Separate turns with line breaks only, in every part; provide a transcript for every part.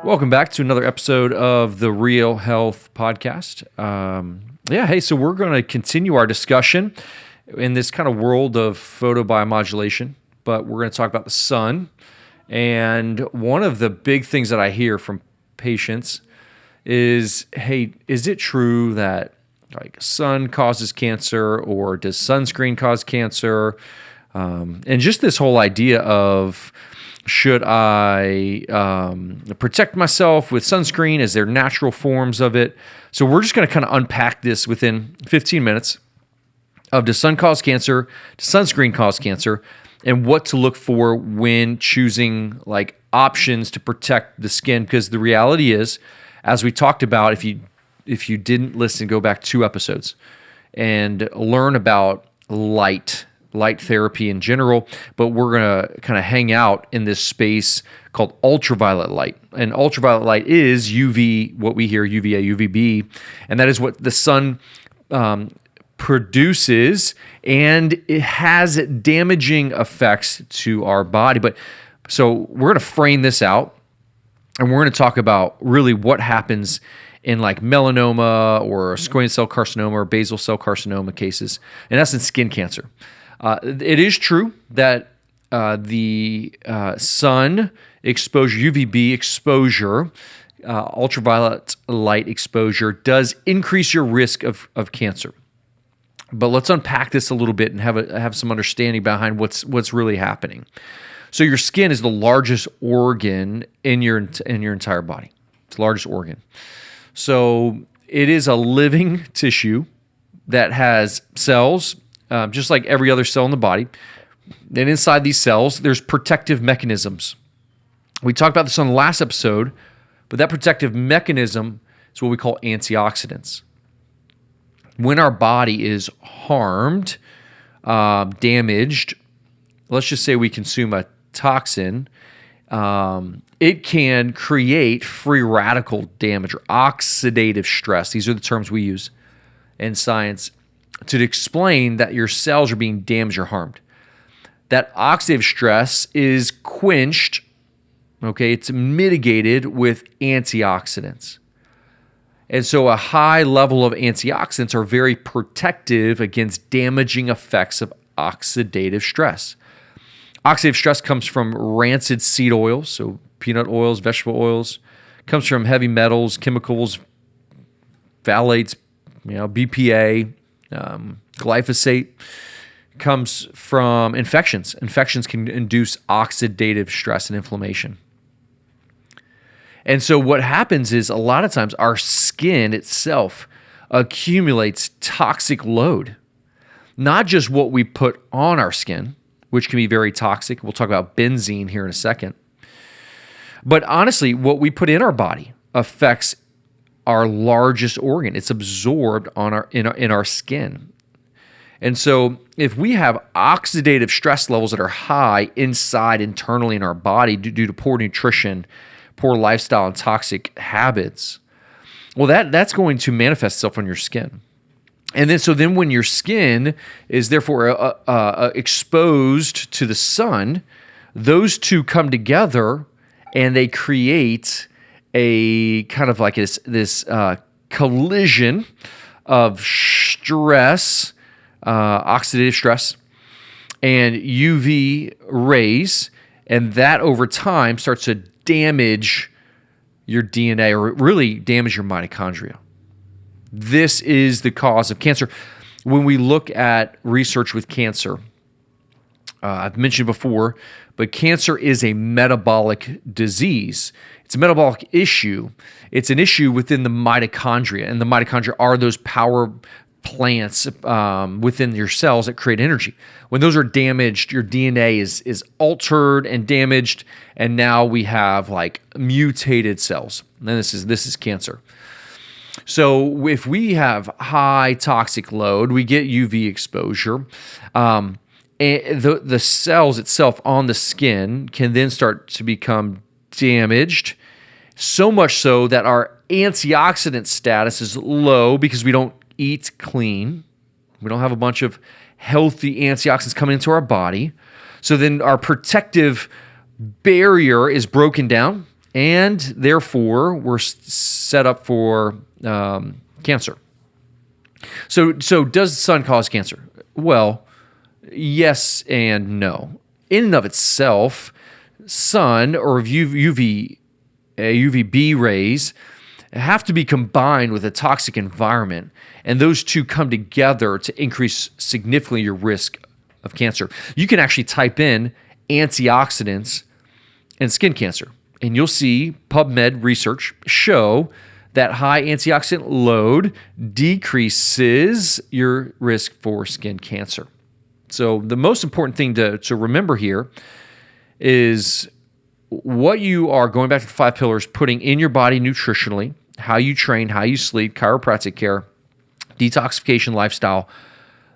Welcome back to another episode of the Real Health Podcast. So we're going to continue our discussion in this kind of world of photobiomodulation, but we're going to talk about the sun. And one of the big things that I hear from patients is, hey, is it true that sun causes cancer, or does sunscreen cause cancer? And just this whole idea of, should I protect myself with sunscreen? Is there natural forms of it? So we're just going to kind of unpack this within 15 minutes of, does sun cause cancer? Does sunscreen cause cancer? And what to look for when choosing options to protect the skin. Because the reality is, as we talked about, if you didn't listen, go back 2 episodes and learn about light therapy in general, but we're going to kind of hang out in this space called ultraviolet light. And ultraviolet light is UV, what we hear, UVA, UVB, and that is what the sun produces, and it has damaging effects to our body. So we're going to frame this out, and we're going to talk about really what happens in melanoma or squamous cell carcinoma or basal cell carcinoma cases, in essence, skin cancer. It is true that the sun exposure, UVB exposure, ultraviolet light exposure does increase your risk of cancer. But let's unpack this a little bit and have some understanding behind what's really happening. So your skin is the largest organ in your entire body. It's the largest organ. So it is a living tissue that has cells, just like every other cell in the body. And inside these cells, there's protective mechanisms. We talked about this on the last episode, but that protective mechanism is what we call antioxidants. When our body is harmed, damaged, let's just say we consume a toxin, it can create free radical damage or oxidative stress. These are the terms we use in science to explain that your cells are being damaged or harmed. That oxidative stress is quenched, okay? It's mitigated with antioxidants. And so a high level of antioxidants are very protective against damaging effects of oxidative stress. Oxidative stress comes from rancid seed oils, so peanut oils, vegetable oils. It comes from heavy metals, chemicals, phthalates, BPA, glyphosate. Comes from infections. Infections can induce oxidative stress and inflammation. And so what happens is, a lot of times our skin itself accumulates toxic load. Not just what we put on our skin, which can be very toxic. We'll talk about benzene here in a second. But honestly, what we put in our body affects our largest organ. It's absorbed in our skin. And so if we have oxidative stress levels that are high internally in our body due to poor nutrition, poor lifestyle, and toxic habits, well, that's going to manifest itself on your skin. And then when your skin is therefore exposed to the sun, those two come together and they create a kind of this collision of stress, oxidative stress, and UV rays, and that over time starts to damage your DNA, or really damage your mitochondria. This is the cause of cancer. When we look at research with cancer, I've mentioned before, but cancer is a metabolic disease. It's a metabolic issue. It's an issue within the mitochondria, and the mitochondria are those power plants within your cells that create energy. When those are damaged, your DNA is altered and damaged, and now we have mutated cells. And this is cancer. So if we have high toxic load, we get UV exposure. And the cells itself on the skin can then start to become damaged, so much so that our antioxidant status is low because we don't eat clean. We don't have a bunch of healthy antioxidants coming into our body. So then our protective barrier is broken down, and therefore we're set up for cancer. So does the sun cause cancer? Well, yes and no. In and of itself, sun or UVB rays have to be combined with a toxic environment, and those two come together to increase significantly your risk of cancer. You can actually type in antioxidants and skin cancer, and you'll see PubMed research show that high antioxidant load decreases your risk for skin cancer. So the most important thing to remember here is what you are, going back to the 5 pillars, putting in your body nutritionally, how you train, how you sleep, chiropractic care, detoxification, lifestyle.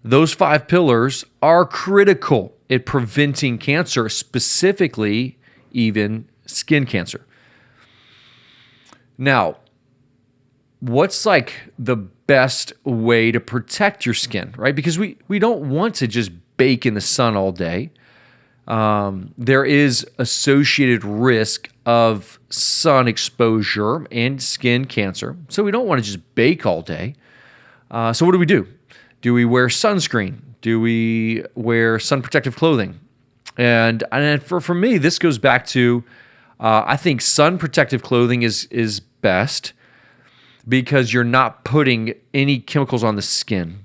Those 5 pillars are critical at preventing cancer, specifically even skin cancer. Now, what's like the best way to protect your skin, right? Because we don't want to just bake in the sun all day. There is associated risk of sun exposure and skin cancer. So we don't want to just bake all day. So what do? Do we wear sunscreen? Do we wear sun protective clothing? And for me, this goes back to, I think sun protective clothing is best because you're not putting any chemicals on the skin.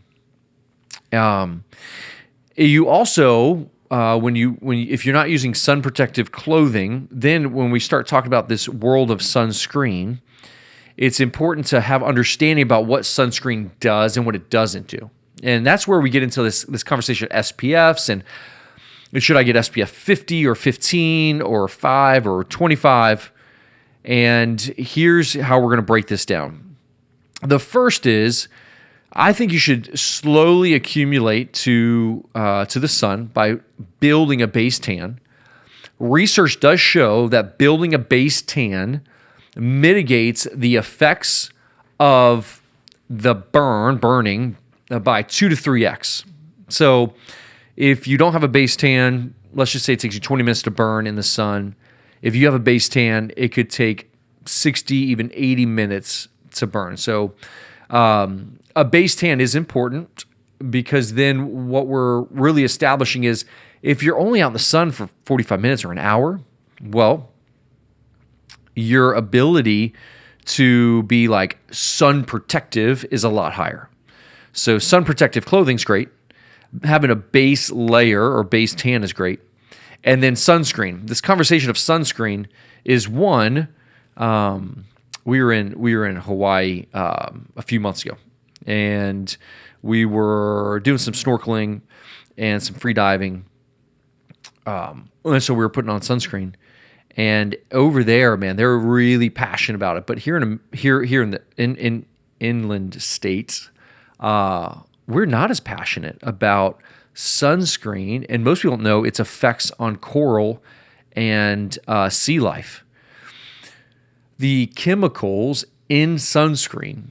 You also, if you're not using sun protective clothing, then when we start talking about this world of sunscreen, it's important to have understanding about what sunscreen does and what it doesn't do. And that's where we get into this conversation of SPFs and should I get SPF 50 or 15 or 5 or 25? And here's how we're going to break this down. The first is, I think you should slowly accumulate to the sun by building a base tan. Research does show that building a base tan mitigates the effects of the burning by 2 to 3x. So if you don't have a base tan, let's just say it takes you 20 minutes to burn in the sun. If you have a base tan, it could take 60, even 80 minutes to burn. So a base tan is important because then what we're really establishing is if you're only out in the sun for 45 minutes or an hour, well, your ability to be like sun protective is a lot higher. So sun protective clothing is great. Having a base layer or base tan is great. And then sunscreen. This conversation of sunscreen is one. We were in Hawaii a few months ago, and we were doing some snorkeling and some free diving. And so we were putting on sunscreen. And over there, man, they're really passionate about it. But here in the inland states, we're not as passionate about sunscreen, and most people don't know its effects on coral and sea life. The chemicals in sunscreen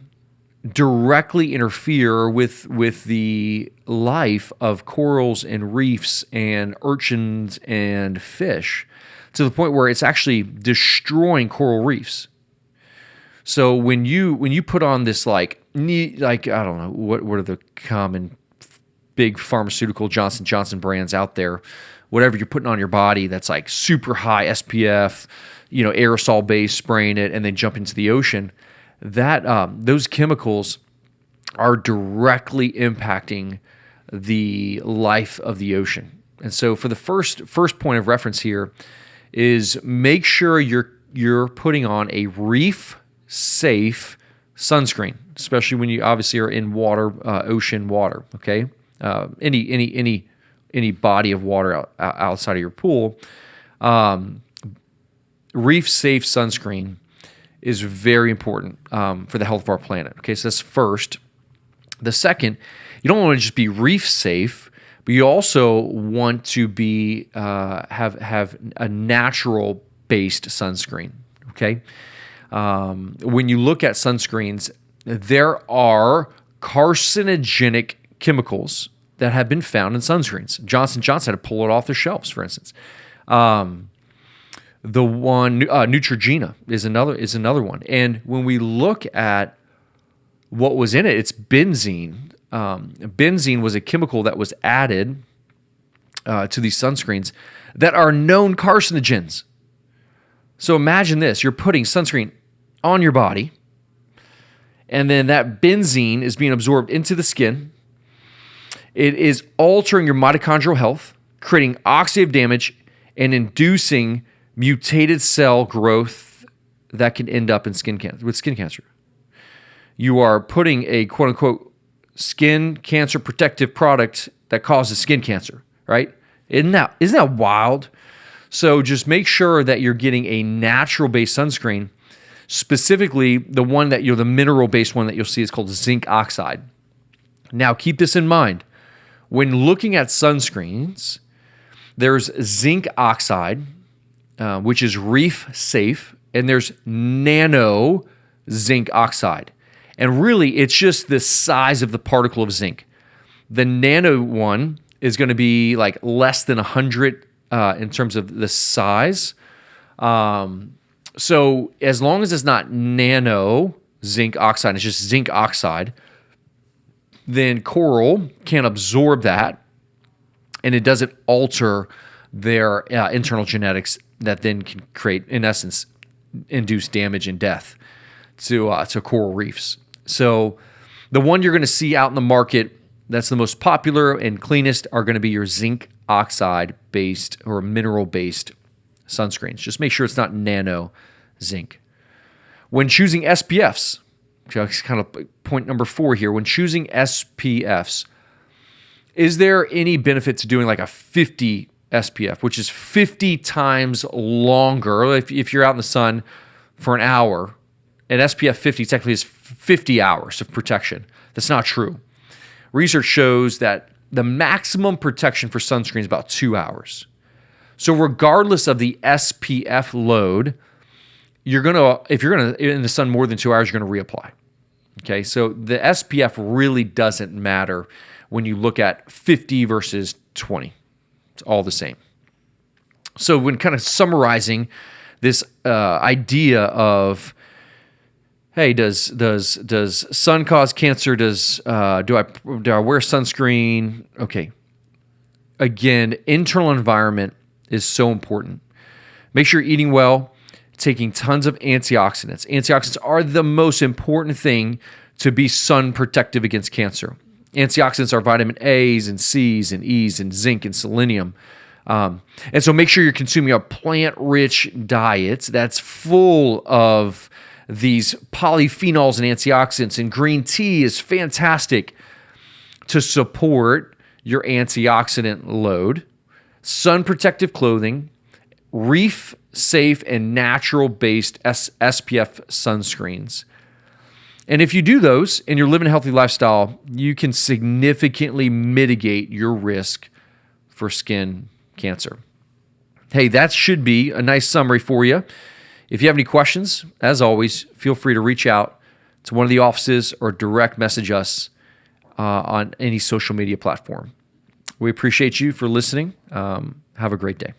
directly interfere with the life of corals and reefs and urchins and fish to the point where it's actually destroying coral reefs. So when you put on this like I don't know what are the common big pharmaceutical Johnson & Johnson brands out there, whatever you're putting on your body that's like super high SPF, aerosol based, spraying it and then jump into the ocean, that those chemicals are directly impacting the life of the ocean. And so for the first point of reference here is make sure you're putting on a reef safe sunscreen, especially when you obviously are in water, ocean water. Okay, any body of water outside of your pool, reef safe sunscreen is very important for the health of our planet. Okay, so that's first. The second, you don't want to just be reef safe, but you also want to be have a natural based sunscreen. Okay. When you look at sunscreens, there are carcinogenic chemicals that have been found in sunscreens. Johnson & Johnson had to pull it off the shelves, for instance. The one Neutrogena is another one. And when we look at what was in it, it's benzene. Benzene was a chemical that was added to these sunscreens that are known carcinogens. So imagine this: you're putting sunscreen on your body, and then that benzene is being absorbed into the skin. It is altering your mitochondrial health, creating oxidative damage, and inducing mutated cell growth that can end up in skin cancer. You are putting a quote unquote skin cancer protective product that causes skin cancer, right? Isn't that wild? So just make sure that you're getting a natural based sunscreen. Specifically, the mineral based one that you'll see is called zinc oxide. Now keep this in mind. When looking at sunscreens, there's zinc oxide, which is reef safe, and there's nano zinc oxide. And really, it's just the size of the particle of zinc. The nano one is going to be like less than 100 in terms of the size. So as long as it's not nano zinc oxide, it's just zinc oxide, then coral can absorb that, and it doesn't alter their internal genetics that then can create, in essence, induce damage and death to coral reefs. So the one you're going to see out in the market that's the most popular and cleanest are going to be your zinc oxide-based or mineral-based sunscreens. Just make sure it's not nano zinc. When choosing SPFs, kind of point number 4 here, when choosing SPFs, is there any benefit to doing like a 50 SPF, which is 50 times longer? If you're out in the sun for an hour, an SPF 50 technically is 50 hours of protection. That's not true. Research shows that the maximum protection for sunscreen is about 2 hours. So regardless of the SPF load, if you're gonna in the sun more than 2 hours, you're gonna reapply. Okay, so the SPF really doesn't matter when you look at 50 versus 20. It's all the same. So when kind of summarizing this idea of, hey, does sun cause cancer? Do I wear sunscreen? Okay. Again, internal environment is so important. Make sure you're eating well, taking tons of antioxidants. Antioxidants are the most important thing to be sun protective against cancer. Antioxidants are vitamin A's and C's and E's and zinc and selenium. And so make sure you're consuming a plant-rich diet that's full of these polyphenols and antioxidants, and green tea is fantastic to support your antioxidant load. Sun protective clothing, reef safe and natural based SPF sunscreens. And if you do those and you're living a healthy lifestyle, you can significantly mitigate your risk for skin cancer. Hey, that should be a nice summary for you. If you have any questions, as always, feel free to reach out to one of the offices or direct message us on any social media platform. We appreciate you for listening. Have a great day.